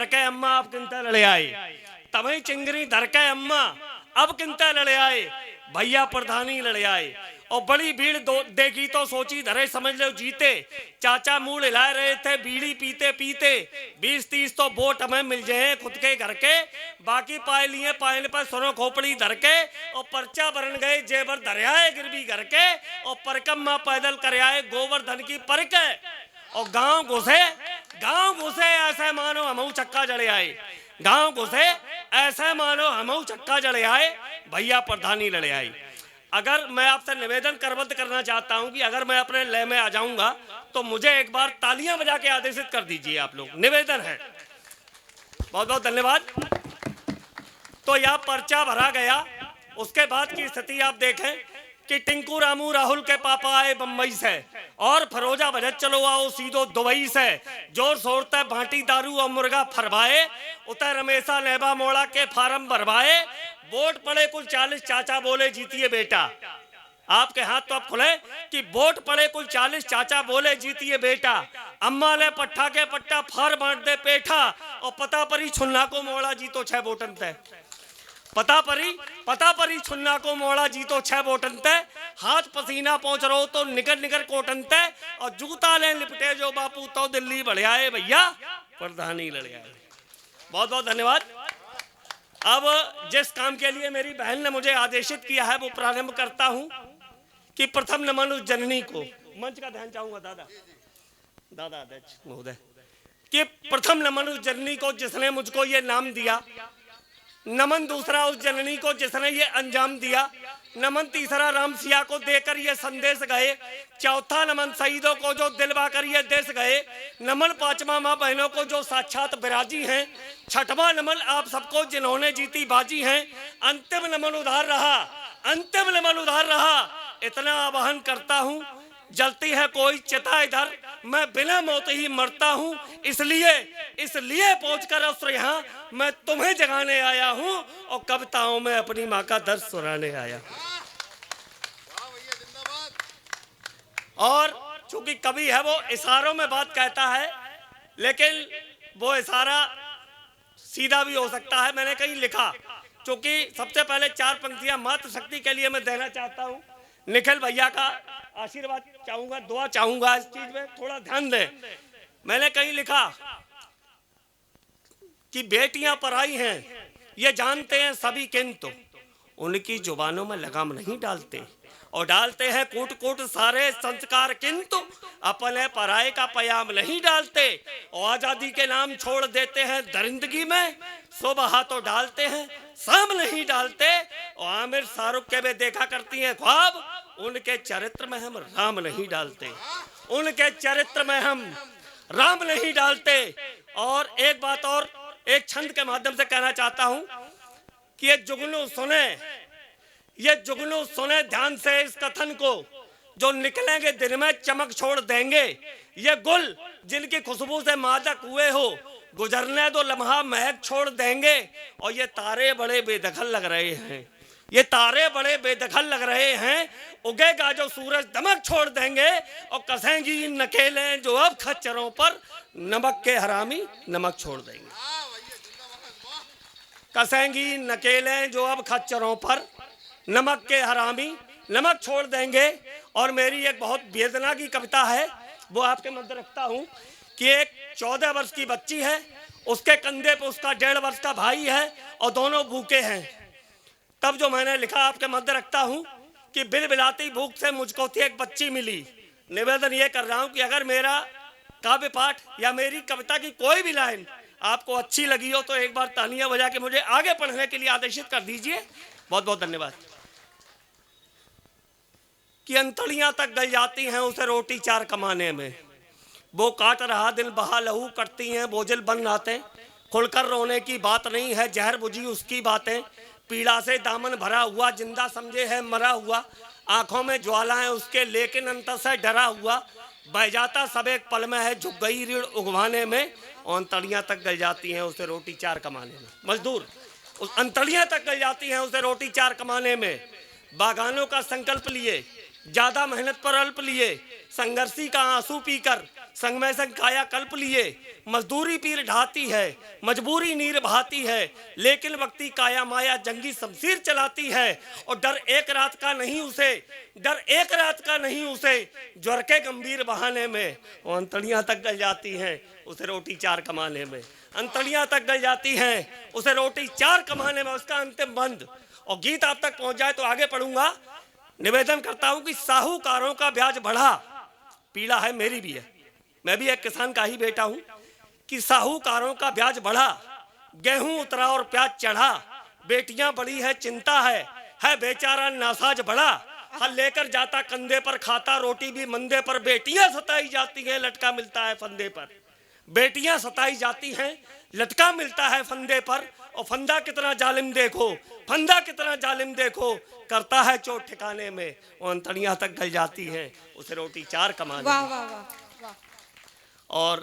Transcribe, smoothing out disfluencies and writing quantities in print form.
धर के अम्मा अब किंता लड़े आए, तवई चिंगरी धर के अम्मा अब किंता लड़े आए, भैया प्रधानी लड़े आए। और बड़ी भीड़ देखी तो सोची धरे समझ लो जीते। चाचा मुंह हिला रहे थे बीड़ी पीते पीते, 20-30 तो वोट हमें मिल जाए खुद के घर के, बाकी पाए लिए पायल पर सोनो खोपड़ी धर के और पर्चा भरन गए जेबर धरियाए गिरवी घर के और परकम्मा पैदल कर आए गोवर्धन की परक। और गांव घुसे ऐसे मानो हमऊ चक्का जड़े आए, गांव घुसे ऐसे मानो हमऊ चक्का जड़े आए, भैया प्रधानी लड़े आए। अगर मैं आपसे निवेदन करबद्ध करना चाहता हूं कि अगर मैं अपने लय में आ जाऊंगा तो मुझे एक बार तालियां बजा के आदेशित कर दीजिए आप लोग, निवेदन है। बहुत बहुत धन्यवाद। तो यह पर्चा भरा गया। उसके बाद की स्थिति आप देखें कि टिंकू रामू राहुल के पापा आए बम्बई से और फरोजा बजट चलो आओ सीधो दुबई से, जोर शोरते भाटी दारू और मुर्गा फरवाए, उतर रमेशा नेबा मोड़ा के फार्म भरवाए, वोट पड़े कुल 40 चाचा बोले जीतिए बेटा। आपके हाथ तो अब खुले कि वोट पड़े कुल 40 चाचा बोले जीतिए बेटा, अम्मा ले पट्टा के पट्टा फार बांट दे पेठा और पता परी छुन्ना को मोड़ा जीतो 6 वोटन तय, पता परी छुन्ना को मोड़ा जीतो 6 वोटन तय, हाथ पसीना पहुंच रहो तो निकर निकर कोटन तय और जूता ले लिपटे जो बापू तो दिल्ली बढ़ियाए भैया प्रधानी लड़ आए। बहुत बहुत धन्यवाद। अब जिस काम के लिए मेरी बहन ने मुझे आदेशित किया है वो प्रारंभ करता हूं कि प्रथम नमन उस जननी को, मंच का ध्यान चाहूंगा दादा अध्यक्ष महोदय, कि प्रथम नमन उस जननी को जिसने मुझको ये नाम दिया, नमन दूसरा उस जननी को जिसने ये अंजाम दिया, नमन तीसरा राम सिया को देकर ये संदेश गए, चौथा नमन शहीदों को जो दिलवा कर ये देश गए, नमन पांचवा माँ बहनों को जो साक्षात विराजी हैं, छठवां नमन आप सबको जिन्होंने जीती बाजी हैं, अंतिम नमन उधार रहा। इतना आवाहन करता हूं, जलती है कोई चिता इधर, मैं बिना मौत ही मरता हूं, इसलिए पहुंचकर अवसर यहाँ मैं तुम्हें जगाने आया हूं और कविताओं में अपनी माँ का दर्द सुनाने आया। और चूंकि कवि है वो इशारों में बात कहता है, लेकिन वो इशारा सीधा भी हो सकता है। मैंने कहीं लिखा, चूंकि सबसे पहले 4 पंक्तियां मातृ शक्ति के लिए मैं देना चाहता हूं, निखिल भैया का आशीर्वाद चाहूंगा, दुआ चाहूंगा, इस चीज में थोड़ा ध्यान दें। मैंने कहीं लिखा कि बेटियां पराई हैं ये जानते हैं सभी, किंतु उनकी जुबानों में लगाम नहीं डालते और डालते हैं कूट कूट सारे संस्कार, किंतु अपने पराये का पयाम नहीं डालते और आजादी के नाम छोड़ देते हैं दरिंदगी में, सुबह तो डालते हैं शाम नहीं डालते। और आमिर शाहरुख के भी देखा करती हैं ख्वाब, उनके चरित्र में हम राम नहीं डालते, उनके चरित्र में हम राम नहीं डालते। और एक बात और एक छंद के माध्यम से कहना चाहता हूं कि ये जुगनू सुने ध्यान से इस कथन को, जो निकलेंगे दिन में चमक छोड़ देंगे, ये गुल जिनकी खुशबू से मादक हुए हो गुजरने दो लम्हा महक छोड़ देंगे। और ये तारे बड़े बेदखल लग रहे हैं, उगेगा जो सूरज दमक छोड़ देंगे और कसेंगी नकेलें जो अब खच्चरों पर नमक के हरामी नमक छोड़ देंगे, कसेंगी नकेलें जो अब खच्चरों पर नमक के हरामी नमक छोड़ देंगे। और मेरी एक बहुत वेदना की कविता है, वो आपके मध्य रखता हूं कि एक 14 वर्ष की बच्ची है, उसके कंधे पर उसका 1.5 वर्ष का भाई है और दोनों भूखे हैं। तब जो मैंने लिखा आपके मध्य रखता हूं कि बिलबिलाती भूख से मुझको थी एक बच्ची मिली। निवेदन ये कर रहा हूं कि अगर मेरा काव्य पाठ या मेरी कविता की कोई भी लाइन आपको अच्छी लगी हो तो एक बार तालियां बजा के मुझे आगे पढ़ने के लिए आदेशित कर दीजिए। बहुत बहुत धन्यवाद। कि अंतड़ियां तक गल जाती हैं उसे रोटी 4 कमाने में, वो काट रहा दिल बहा लहू करती हैं बोझिल बन आते, खुलकर रोने की बात नहीं है जहर बुझी उसकी बातें, पीड़ा से दामन भरा हुआ जिंदा समझे है मरा हुआ, आंखों में ज्वालाएं उसके लेकिन अंतर से डरा हुआ, बह जाता सब एक पल में है झुक गई रीढ़ उगवाने में, और अंतड़ियां तक गल जाती हैं उसे रोटी 4 कमाने में। मजदूर उस अंतड़ियां तक गल जाती हैं उसे रोटी 4 कमाने में, बागानों का संकल्प लिए ज्यादा मेहनत पर अल्प लिए, संघर्षी का आंसू पीकर संग में संग काया कल्प लिए, मजदूरी पीर ढाती है, मजबूरी नीर बहाती है, लेकिन वक्ती काया माया जंगी शमशीर चलाती है। और डर एक रात का नहीं उसे, डर एक रात का नहीं उसे, ज्वर के गंभीर बहाने में वो अंतड़ियां तक गल जाती हैं उसे रोटी चार कमाने में, अंतड़ियां तक गल जाती हैं उसे रोटी चार कमाने में। उसका अंतिम बंद और गीत आप तक पहुंच जाए तो आगे पढ़ूंगा। निवेदन करता हूं कि साहूकारों का ब्याज बढ़ा, पीड़ा है मेरी भी है, मैं भी एक किसान का ही बेटा हूं, कि साहूकारों का ब्याज बढ़ा, गेहूं उतरा और प्याज चढ़ा, बेटियां बड़ी है चिंता है बेचारा नासाज बड़ा, हल लेकर जाता कंधे पर खाता रोटी भी मंदे पर, बेटियां सताई जाती हैं लटका मिलता है फंदे पर, बेटियां सताई जाती हैं लटका मिलता है फंदे पर। और फंदा कितना जालिम देखो, फंदा कितना जालिम देखो, करता है चोट ठिकाने में, वो अंतड़ियां तक गल जाती हैं उसे रोटी चार कमाने में। वाह वाह वाह वाह। और